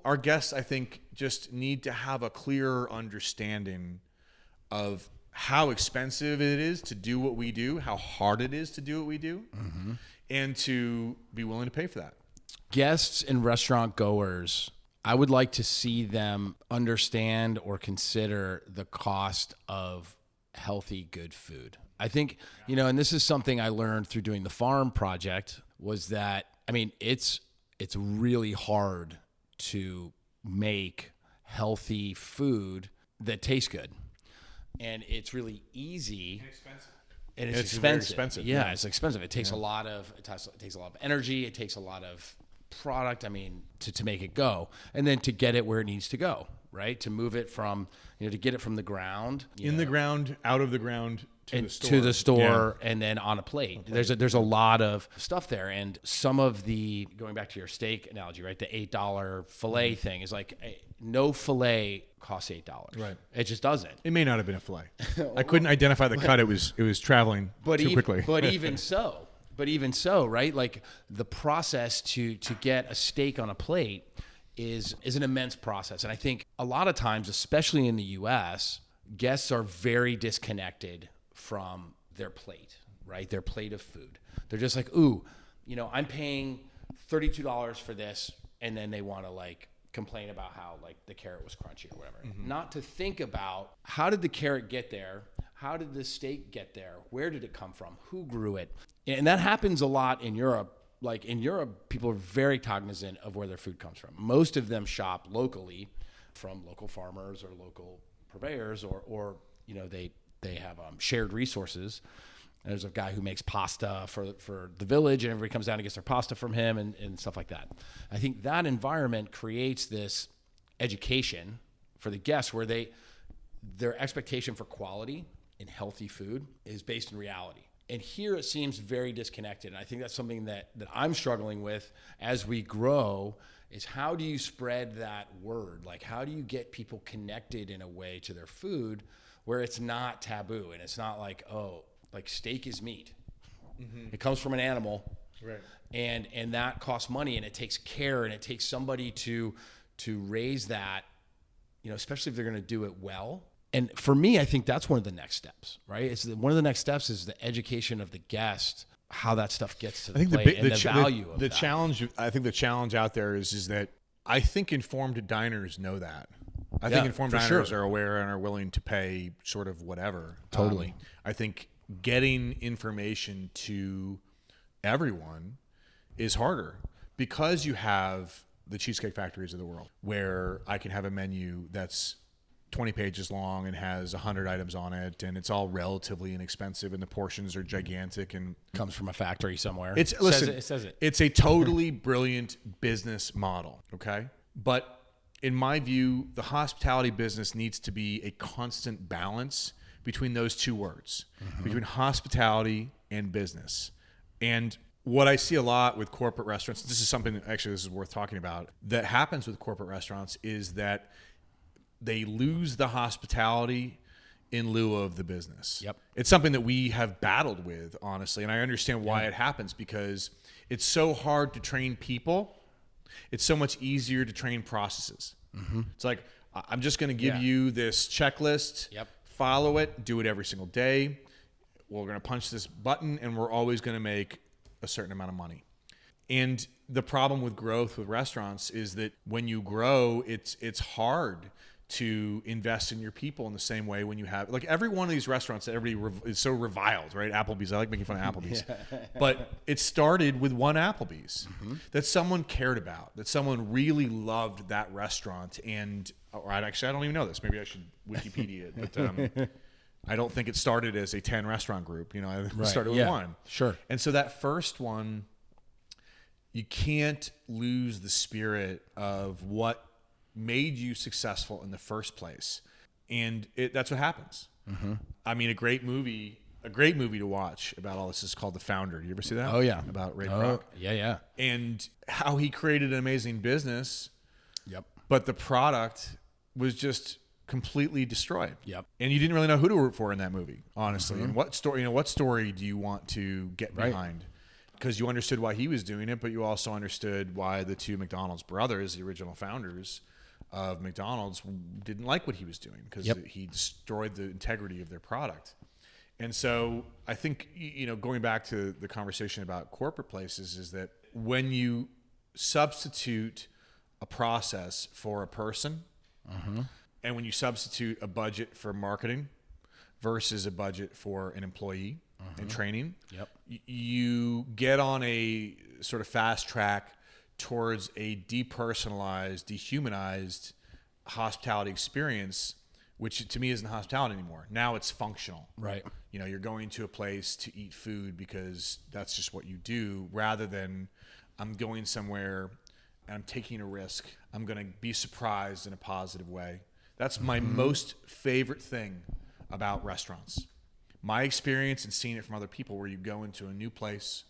Our guests, I think, just need to have a clearer understanding of how expensive it is to do what we do, how hard it is to do what we do, and to be willing to pay for that. Guests and restaurant goers, I would like to see them understand or consider the cost of healthy, good food. I think, and this is something I learned through doing the farm project, was that, it's really hard to make healthy food that tastes good. And it's really easy. And it's expensive. Very expensive. Yeah, it's expensive. It takes a lot of energy. It takes a lot of product, to make it go. And then to get it where it needs to go, right? To move it from, to get it from the ground. The ground, out of the ground, to the store, and then on a plate. There's a lot of stuff there. And some of the, going back to your steak analogy, right? The $8 filet thing is like, no filet costs $8. Right. It just doesn't. It may not have been a filet. I couldn't identify the cut. It was traveling too quickly. But even so, right? Like the process to get a steak on a plate is an immense process. And I think a lot of times, especially in the US, guests are very disconnected from their plate, right? Their plate of food. They're just like, ooh, I'm paying $32 for this. And then they want to complain about how the carrot was crunchy or whatever. Not to think about, how did the carrot get there? How did the steak get there? Where did it come from? Who grew it? And that happens a lot in Europe. Like in Europe, people are very cognizant of where their food comes from. Most of them shop locally from local farmers or local purveyors, or they have shared resources. There's a guy who makes pasta for the village, and everybody comes down and gets their pasta from him and stuff like that. I think that environment creates this education for the guests where their expectation for quality and healthy food is based in reality. And here it seems very disconnected. And I think that's something that I'm struggling with as we grow, is how do you spread that word? Like, how do you get people connected in a way to their food where it's not taboo and it's not like, oh, like steak is meat. It comes from an animal. Right. And that costs money, and it takes care, and it takes somebody to raise that, especially if they're going to do it well. And for me, I think that's one of the next steps, right? One of the next steps is the education of the guest, how that stuff gets to the plate, and the value of that. Challenge, I think the challenge out there is that I think informed diners know that. I think informed diners are aware and are willing to pay sort of whatever. Totally. I think getting information to everyone is harder because you have the Cheesecake Factories of the world, where I can have a menu that's 20 pages long and has 100 items on it, and it's all relatively inexpensive, and the portions are gigantic and comes from a factory somewhere. It says it. It's a totally brilliant business model, okay? But in my view, the hospitality business needs to be a constant balance between those two words, between hospitality and business. And what I see a lot with corporate restaurants, this is worth talking about, that happens with corporate restaurants is that they lose the hospitality in lieu of the business. Yep. It's something that we have battled with, honestly, and I understand why it happens, because it's so hard to train people. It's so much easier to train processes. It's like, I'm just going to give you this checklist, follow it, do it every single day. We're going to punch this button, and we're always going to make a certain amount of money. And the problem with growth with restaurants is that when you grow, it's hard to invest in your people in the same way when you have, like, every one of these restaurants that everybody is so reviled, right? Applebee's, I like making fun of Applebee's. But it started with one Applebee's that someone cared about, that someone really loved that restaurant. And, or I don't even know this. Maybe I should Wikipedia it. But I don't think it started as a 10 restaurant group. You know, it started with Yeah. one. Sure. And so that first one, you can't lose the spirit of what made you successful in the first place. And that's what happens. Mm-hmm. I mean, a great movie to watch about all this is called The Founder. You ever see that? Oh, yeah. About Ray Kroc. Yeah, yeah. And how he created an amazing business. Yep. But the product was just completely destroyed. Yep. And you didn't really know who to root for in that movie, honestly. And what story do you want to get behind? Because you understood why he was doing it, but you also understood why the two McDonald's brothers, the original founders of McDonald's, didn't like what he was doing because he destroyed the integrity of their product. And so I think, you know, going back to the conversation about corporate places, is that when you substitute a process for a person, and when you substitute a budget for marketing versus a budget for an employee and training, you get on a sort of fast track towards a depersonalized, dehumanized hospitality experience, which to me isn't hospitality anymore. Now it's functional. Right. You know, you're going to a place to eat food because that's just what you do, rather than I'm going somewhere and I'm taking a risk. I'm going to be surprised in a positive way. That's my most favorite thing about restaurants. My experience and seeing it from other people, where you go into a new place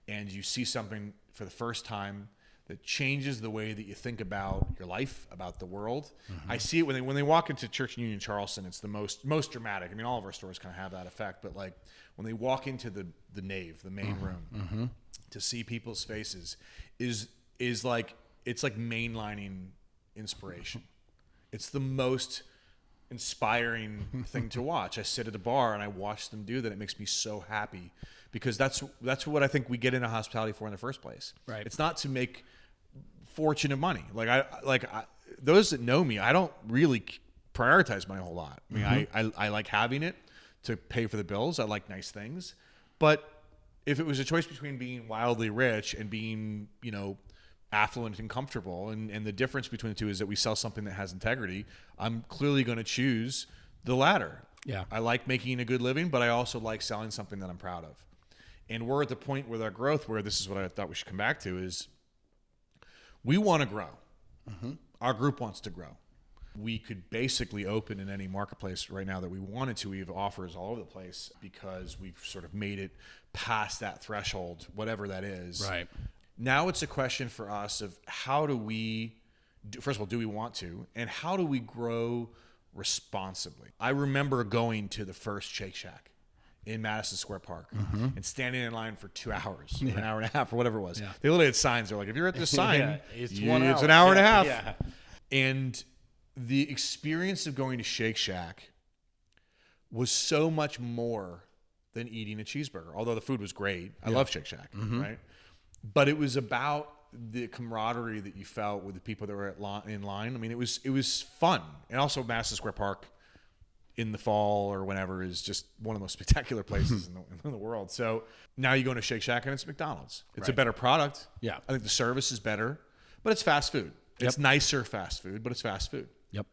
and you see something for the first time that changes the way that you think about your life, about the world. I see it when they walk into Church and Union Charleston. It's the most dramatic. I mean, all of our stores kind of have that effect, but like when they walk into the nave, the main room, to see people's faces is like, it's like mainlining inspiration. It's the most inspiring thing to watch. I sit at a bar and I watch them do that. It makes me so happy, because that's what I think we get into hospitality for in the first place. Right. It's not to make fortune of money. Those that know me, I don't really prioritize money a whole lot. I mean, I like having it to pay for the bills. I like nice things, but if it was a choice between being wildly rich and being, you know, affluent and comfortable, and the difference between the two is that we sell something that has integrity, I'm clearly going to choose the latter. Yeah. I like making a good living, but I also like selling something that I'm proud of. And we're at the point with our growth where this is what I thought we should come back to, is we want to grow. Our group wants to grow. We could basically open in any marketplace right now that we wanted to. We have offers all over the place because we've sort of made it past that threshold, whatever that is. Right. Now it's a question for us of how do we, first of all, do we want to, and how do we grow responsibly? I remember going to the first Shake Shack in Madison Square Park and standing in line for 2 hours, or an hour and a half, or whatever it was. Yeah. They literally had signs. They're like, if you're at this sign, it's it's 1 hour. It's an hour and a half. Yeah. And the experience of going to Shake Shack was so much more than eating a cheeseburger, although the food was great. I love Shake Shack, right? But it was about the camaraderie that you felt with the people that were in line. I mean, it was fun. And also Madison Square Park in the fall or whenever is just one of the most spectacular places in the world. So now you go into Shake Shack and it's McDonald's. It's a better product. Yeah. I think the service is better, but it's fast food. It's nicer fast food, but it's fast food. Yep.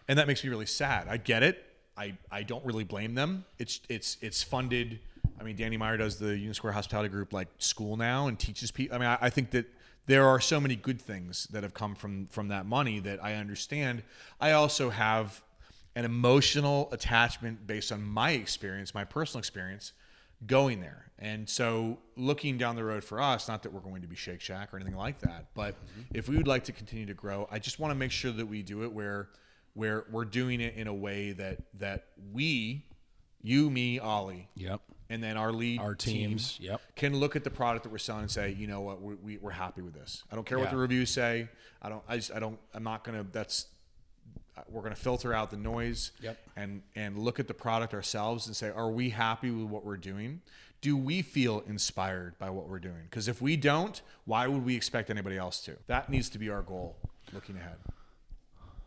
And that makes me really sad. I get it. I don't really blame them. It's funded. I mean, Danny Meyer does the Union Square Hospitality Group like school now and teaches people. I mean, I think that there are so many good things that have come from that money that I understand. I also have an emotional attachment based on my experience, my personal experience going there. And so looking down the road for us, not that we're going to be Shake Shack or anything like that, but if we would like to continue to grow, I just want to make sure that we do it where we're doing it in a way that we, you, me, Ollie, and then our teams can look at the product that we're selling and say, you know what, we're happy with this. I don't care what the reviews say. We're going to filter out the noise and look at the product ourselves and say, are we happy with what we're doing? Do we feel inspired by what we're doing? Because if we don't, why would we expect anybody else to? That needs to be our goal looking ahead.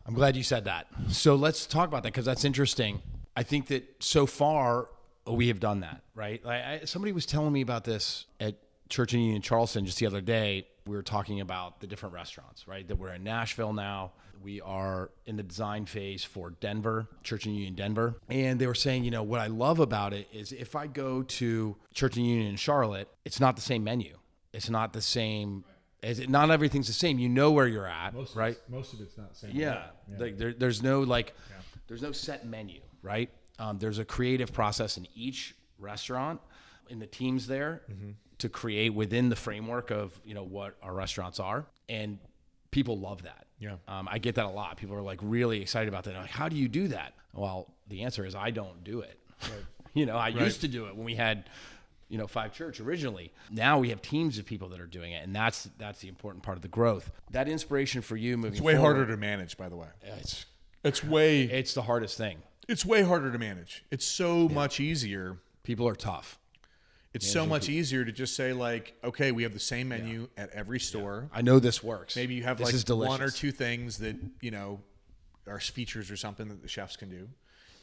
I'm glad you said that. So let's talk about that, because that's interesting. I think that so far we have done that, right? Somebody was telling me about this at Church and Union Charleston just the other day. we were talking about the different restaurants, right? That we're in Nashville now. We are in the design phase for Denver, Church and Union Denver. And they were saying, what I love about it is if I go to Church and Union in Charlotte, it's not the same menu. It's not the same. Not everything's the same. You know where you're at, right? Most of it's not the same. Yeah. Like there's no there's no set menu, right? There's a creative process in each restaurant, in the teams there, to create within the framework of what our restaurants are, and people love that. Yeah. I get that a lot. People are like really excited about that. Like, how do you do that? Well, the answer is I don't do it. Right. I used to do it when we had 5 Church originally. Now we have teams of people that are doing it, and that's the important part of the growth. That inspiration for you moving forward. It's way harder to manage, by the way. It's the hardest thing. It's way harder to manage. It's so much easier. People are tough. It's so much easier to just say like, okay, we have the same menu at every store. I know this works. Maybe you have like one or two things that, are features or something that the chefs can do.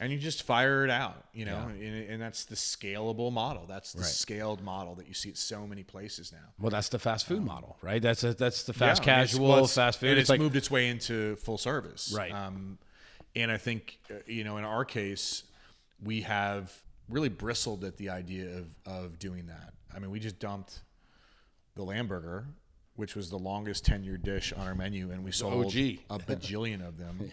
And you just fire it out, and that's the scalable model. That's the scaled model that you see at so many places now. Well, that's the fast food model, right? That's the fast casual fast food. And it's moved its way into full service. Right. And I think, in our case, we have really bristled at the idea of doing that. I mean, we just dumped the lamb burger, which was the longest tenured dish on our menu, and we sold a bajillion of them.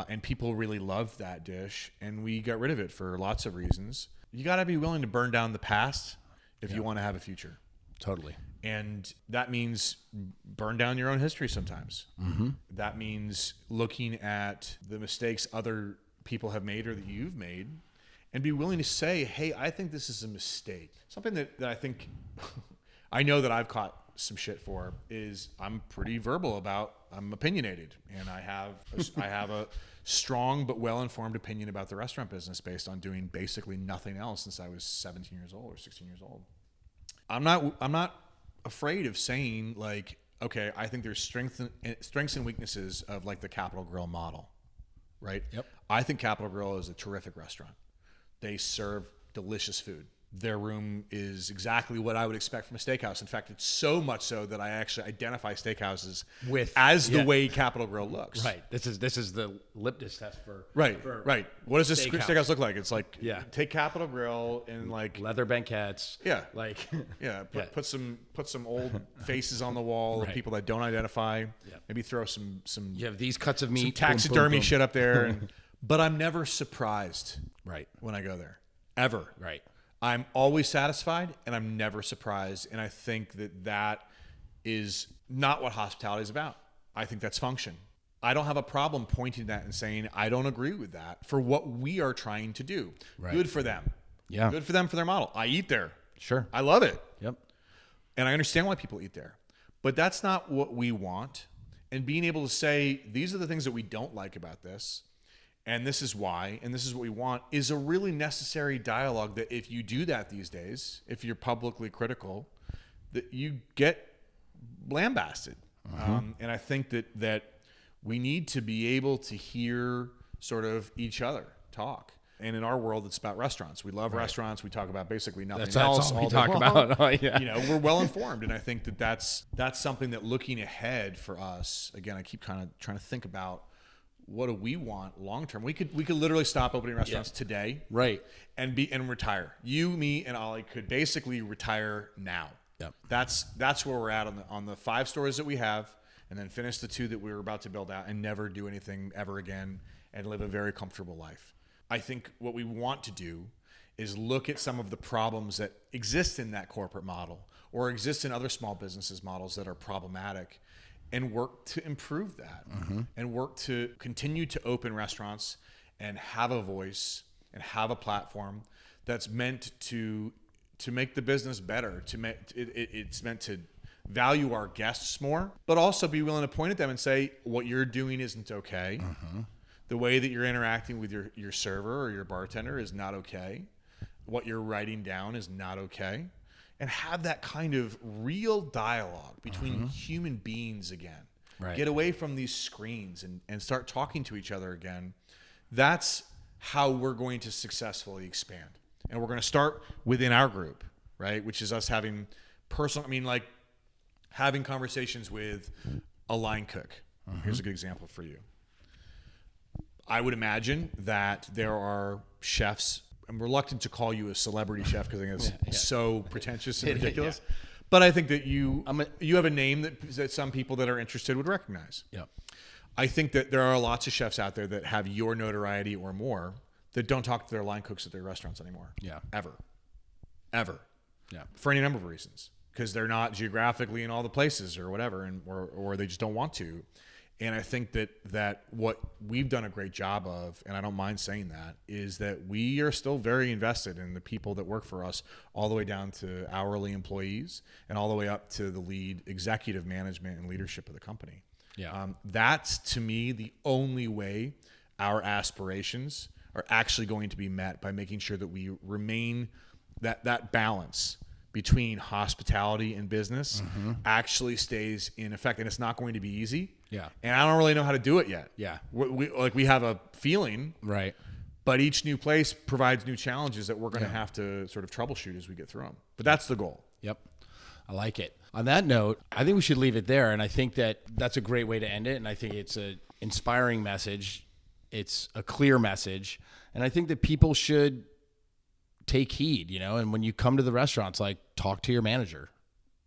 And people really loved that dish, and we got rid of it for lots of reasons. You got to be willing to burn down the past if you want to have a future. Totally. And that means burn down your own history sometimes. Mm-hmm. That means looking at the mistakes other people have made or that you've made and be willing to say, hey, I think this is a mistake. Something that I think I know that I've caught some shit for is I'm pretty verbal about. I'm opinionated, and I have a strong but well-informed opinion about the restaurant business based on doing basically nothing else since I was 17 years old or 16 years old. I'm not afraid of saying like, okay, I think there's strengths and weaknesses of like the Capital Grille model, right? Yep. I think Capital Grille is a terrific restaurant. They serve delicious food. Their room is exactly what I would expect from a steakhouse. In fact, it's so much so that I actually identify steakhouses as the way Capital Grille looks. Right. This is the litmus test for right. What does this steakhouse look like? It's like take Capital Grille and like leather banquettes. Yeah. Like put some old faces on the wall of people that don't identify. Yeah. Maybe throw some you have these cuts of meat, some taxidermy shit up there. But I'm never surprised. Right. When I go there. Ever. Right. I'm always satisfied, and I'm never surprised. And I think that is not what hospitality is about. I think that's function. I don't have a problem pointing that and saying, I don't agree with that for what we are trying to do. Right. Good for them. Yeah. Good for them for their model. I eat there. Sure. I love it. Yep. And I understand why people eat there. But that's not what we want. And being able to say, these are the things that we don't like about this, and this is why, and this is what we want, is a really necessary dialogue that if you do that these days, if you're publicly critical, that you get lambasted. And I think that we need to be able to hear sort of each other talk. And in our world, it's about restaurants. We love restaurants. We talk about basically nothing else. That's all we talk about. We're well informed, and I think that's something that looking ahead for us. Again, I keep kind of trying to think about what do we want long term. We could literally stop opening restaurants today, right, and retire. You, me, and Ollie could basically retire now. Yep. That's where we're at on the 5 stores that we have, and then finish the 2 that we were about to build out, and never do anything ever again, and live a very comfortable life. I think what we want to do is look at some of the problems that exist in that corporate model or exist in other small businesses models that are problematic, and work to improve that, and work to continue to open restaurants and have a voice and have a platform that's meant to make the business better. It's meant to value our guests more, but also be willing to point at them and say, what you're doing isn't okay. The way that you're interacting with your server or your bartender is not okay. What you're writing down is not okay. And have that kind of real dialogue between human beings again. Right. Get away from these screens and start talking to each other again. That's how we're going to successfully expand. And we're going to start within our group, right? Which is us having personal, having conversations with a line cook. Here's a good example for you. I would imagine that there are chefs. I'm reluctant to call you a celebrity chef because I think it's so pretentious and ridiculous. Yeah. But I think that you have a name that some people that are interested would recognize. Yeah. I think that there are lots of chefs out there that have your notoriety or more that don't talk to their line cooks at their restaurants anymore. Yeah. Ever. Yeah. For any number of reasons. Because they're not geographically in all the places or whatever, or they just don't want to. And I think that what we've done a great job of, and I don't mind saying that, is that we are still very invested in the people that work for us, all the way down to hourly employees and all the way up to the lead executive management and leadership of the company. Yeah. That's, to me, the only way our aspirations are actually going to be met, by making sure that we remain that balance between hospitality and business actually stays in effect. And it's not going to be easy. Yeah. And I don't really know how to do it yet. Yeah. We have a feeling. Right. But each new place provides new challenges that we're going to have to sort of troubleshoot as we get through them. But that's the goal. Yep. I like it. On that note, I think we should leave it there. And I think that's a great way to end it. And I think it's an inspiring message. It's a clear message. And I think that people should take heed, and when you come to the restaurants, like, talk to your manager.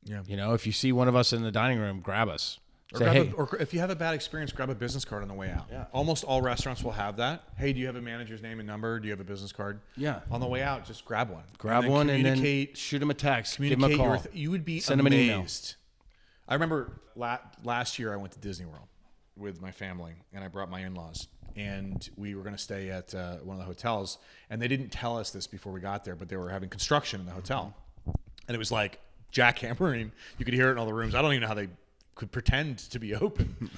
Yeah. If you see one of us in the dining room, grab us. Or if you have a bad experience, grab a business card on the way out. Yeah. Almost all restaurants will have that. Hey, do you have a manager's name and number? Do you have a business card? Yeah. On the way out, just grab one. And then shoot them a text. Give them a call. You would be Send amazed. Them an email. I remember last year I went to Disney World with my family, and I brought my in-laws. And we were going to stay at one of the hotels. And they didn't tell us this before we got there, but they were having construction in the hotel. And it was like jackhammering. You could hear it in all the rooms. I don't even know how they could pretend to be open.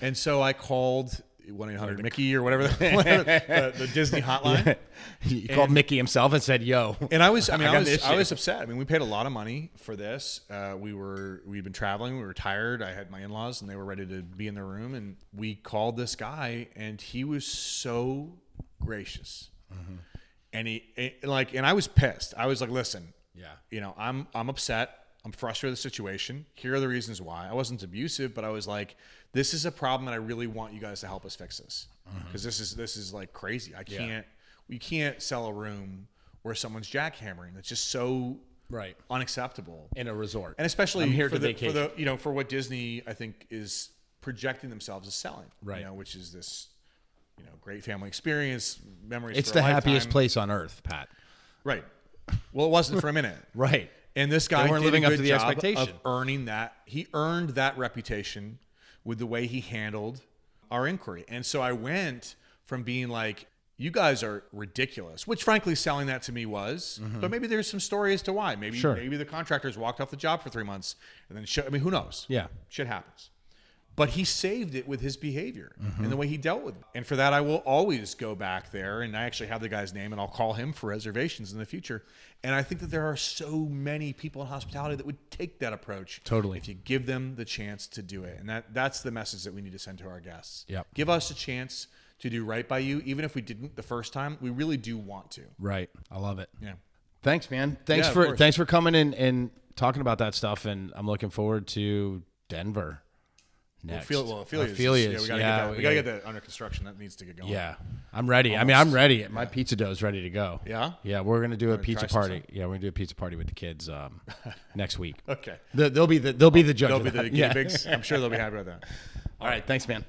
And so I called 1-800-MICKEY or whatever the Disney hotline. Yeah. He called Mickey himself and said, "Yo." And I was upset. I mean, we paid a lot of money for this. We'd been traveling. We were tired. I had my in-laws, and they were ready to be in their room. And we called this guy, and he was so gracious. And and I was pissed. I was like, "Listen, I'm upset. I'm frustrated with the situation. Here are the reasons why." I wasn't abusive, but I was like, this is a problem that I really want you guys to help us fix this. Because this is like crazy. We can't sell a room where someone's jackhammering. It's just so unacceptable in a resort. And especially for what Disney, I think, is projecting themselves as selling. Right. Which is this, great family experience, memories. It's the happiest place on earth, Pat. Right. Well, it wasn't for a minute. Right. And this guy weren't did living a good up to the job expectation of earning that. He earned that reputation with the way he handled our inquiry. And so I went from being like, you guys are ridiculous, which frankly selling that to me was, but maybe there's some story as to why. Maybe the contractors walked off the job for 3 months and then who knows? Yeah. Shit happens. But he saved it with his behavior and the way he dealt with it. And for that, I will always go back there. And I actually have the guy's name, and I'll call him for reservations in the future. And I think that there are so many people in hospitality that would take that approach. Totally. If you give them the chance to do it. And that's the message that we need to send to our guests. Yep. Give us a chance to do right by you. Even if we didn't the first time, we really do want to. Right. I love it. Yeah. Thanks, man. Thanks for coming in and talking about that stuff. And I'm looking forward to Denver. Next. Ophelia's. We gotta get that under construction. That needs to get going. Yeah, I'm ready. Almost. I'm ready. My pizza dough is ready to go. Yeah? Yeah, we're gonna do a pizza party. Yeah, we're gonna do a pizza party with the kids next week. Okay. They'll be the judge. They'll be the guinea pigs. I'm sure they'll be happy with that. All right. Thanks, man.